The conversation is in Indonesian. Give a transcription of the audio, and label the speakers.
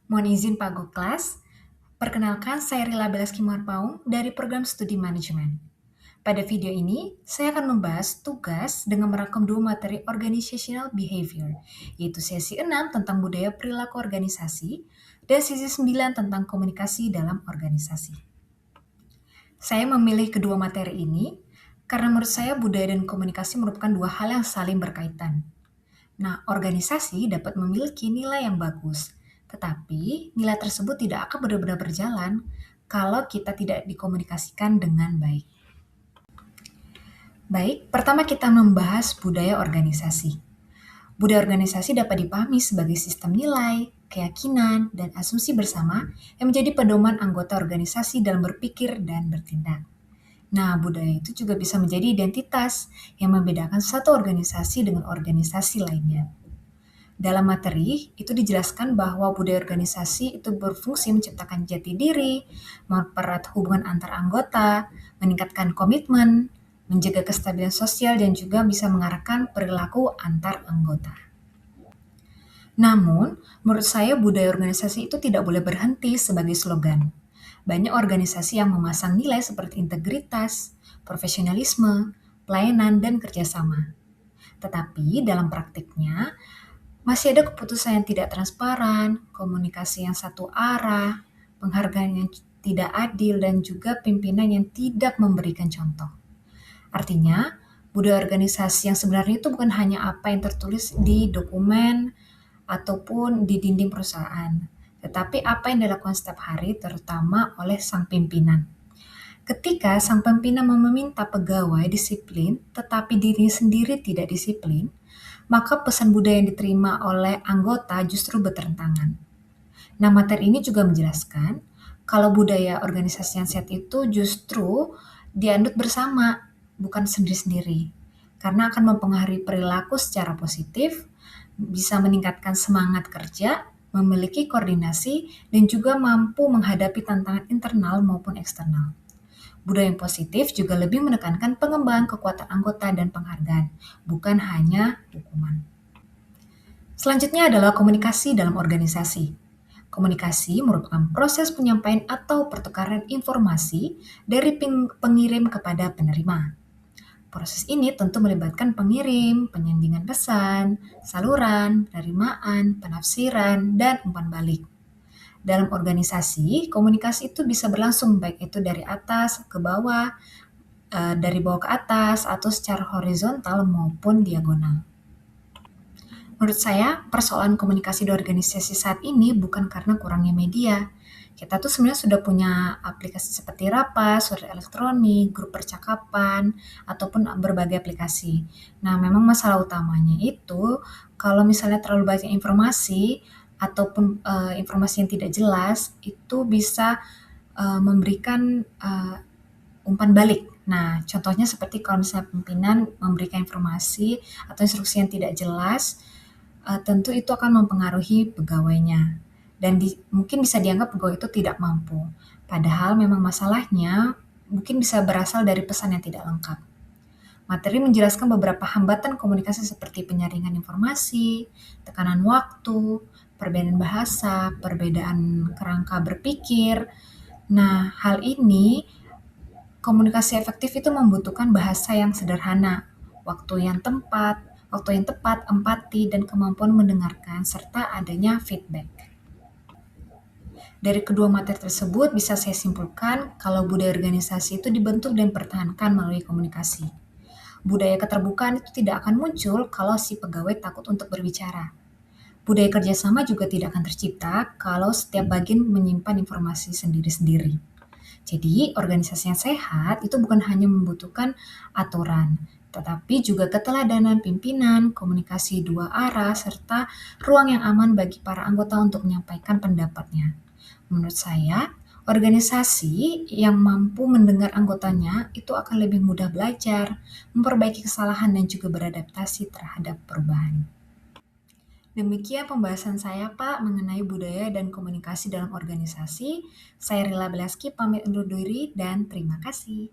Speaker 1: Mohon izin Pak Goklas, perkenalkan saya Rila Belaski Marpaung dari Program Studi Manajemen. Pada video ini, saya akan membahas tugas dengan merangkum dua materi Organizational Behavior, yaitu sesi 6 tentang budaya perilaku organisasi dan sesi 9 tentang komunikasi dalam organisasi. Saya memilih kedua materi ini karena menurut saya budaya dan komunikasi merupakan dua hal yang saling berkaitan. Nah, organisasi dapat memiliki nilai yang bagus, tetapi nilai tersebut tidak akan benar-benar berjalan kalau kita tidak dikomunikasikan dengan baik. Baik, pertama kita membahas budaya organisasi. Budaya organisasi dapat dipahami sebagai sistem nilai, keyakinan, dan asumsi bersama yang menjadi pedoman anggota organisasi dalam berpikir dan bertindak. Nah, budaya itu juga bisa menjadi identitas yang membedakan satu organisasi dengan organisasi lainnya. Dalam materi, itu dijelaskan bahwa budaya organisasi itu berfungsi menciptakan jati diri, mempererat hubungan antar anggota, meningkatkan komitmen, menjaga kestabilan sosial, dan juga bisa mengarahkan perilaku antar anggota. Namun, menurut saya budaya organisasi itu tidak boleh berhenti sebagai slogan. Banyak organisasi yang memasang nilai seperti integritas, profesionalisme, pelayanan, dan kerjasama. Tetapi dalam praktiknya, masih ada keputusan yang tidak transparan, komunikasi yang satu arah, penghargaan yang tidak adil, dan juga pimpinan yang tidak memberikan contoh. Artinya, budaya organisasi yang sebenarnya itu bukan hanya apa yang tertulis di dokumen ataupun di dinding perusahaan, tetapi apa yang dilakukan setiap hari, terutama oleh sang pimpinan. Ketika sang pimpinan meminta pegawai disiplin, tetapi dirinya sendiri tidak disiplin, maka pesan budaya yang diterima oleh anggota justru bertentangan. Nah, materi ini juga menjelaskan kalau budaya organisasi yang sehat itu justru dianut bersama, bukan sendiri-sendiri. Karena akan mempengaruhi perilaku secara positif, bisa meningkatkan semangat kerja, memiliki koordinasi, dan juga mampu menghadapi tantangan internal maupun eksternal. Budaya yang positif juga lebih menekankan pengembangan kekuatan anggota dan penghargaan, bukan hanya hukuman. Selanjutnya adalah komunikasi dalam organisasi. Komunikasi merupakan proses penyampaian atau pertukaran informasi dari pengirim kepada penerima. Proses ini tentu melibatkan pengirim, penyandingan pesan, saluran, penerimaan, penafsiran, dan umpan balik. Dalam organisasi, komunikasi itu bisa berlangsung baik itu dari atas ke bawah, dari bawah ke atas, atau secara horizontal maupun diagonal. Menurut saya, persoalan komunikasi di organisasi saat ini bukan karena kurangnya media. Kita tuh sebenarnya sudah punya aplikasi seperti Rapat, surat elektronik, grup percakapan, ataupun berbagai aplikasi. Nah, memang masalah utamanya itu kalau misalnya terlalu banyak informasi ataupun informasi yang tidak jelas, itu bisa memberikan umpan balik. Nah, contohnya seperti kalau misalnya pimpinan memberikan informasi atau instruksi yang tidak jelas, tentu itu akan mempengaruhi pegawainya. Dan mungkin bisa dianggap pegawai itu tidak mampu. Padahal memang masalahnya mungkin bisa berasal dari pesan yang tidak lengkap. Materi menjelaskan beberapa hambatan komunikasi seperti penyaringan informasi, tekanan waktu, perbedaan bahasa, perbedaan kerangka berpikir. Nah, hal ini komunikasi efektif itu membutuhkan bahasa yang sederhana, waktu yang tepat, empati, dan kemampuan mendengarkan, serta adanya feedback. Dari kedua materi tersebut bisa saya simpulkan kalau budaya organisasi itu dibentuk dan dipertahankan melalui komunikasi. Budaya keterbukaan itu tidak akan muncul kalau si pegawai takut untuk berbicara. Budaya kerjasama juga tidak akan tercipta kalau setiap bagian menyimpan informasi sendiri-sendiri. Jadi, organisasi yang sehat itu bukan hanya membutuhkan aturan, tetapi juga keteladanan pimpinan, komunikasi dua arah, serta ruang yang aman bagi para anggota untuk menyampaikan pendapatnya. Menurut saya, organisasi yang mampu mendengar anggotanya itu akan lebih mudah belajar, memperbaiki kesalahan, dan juga beradaptasi terhadap perubahan. Demikian pembahasan saya, Pak, mengenai budaya dan komunikasi dalam organisasi. Saya Rila Belaski, pamit undur diri dan terima kasih.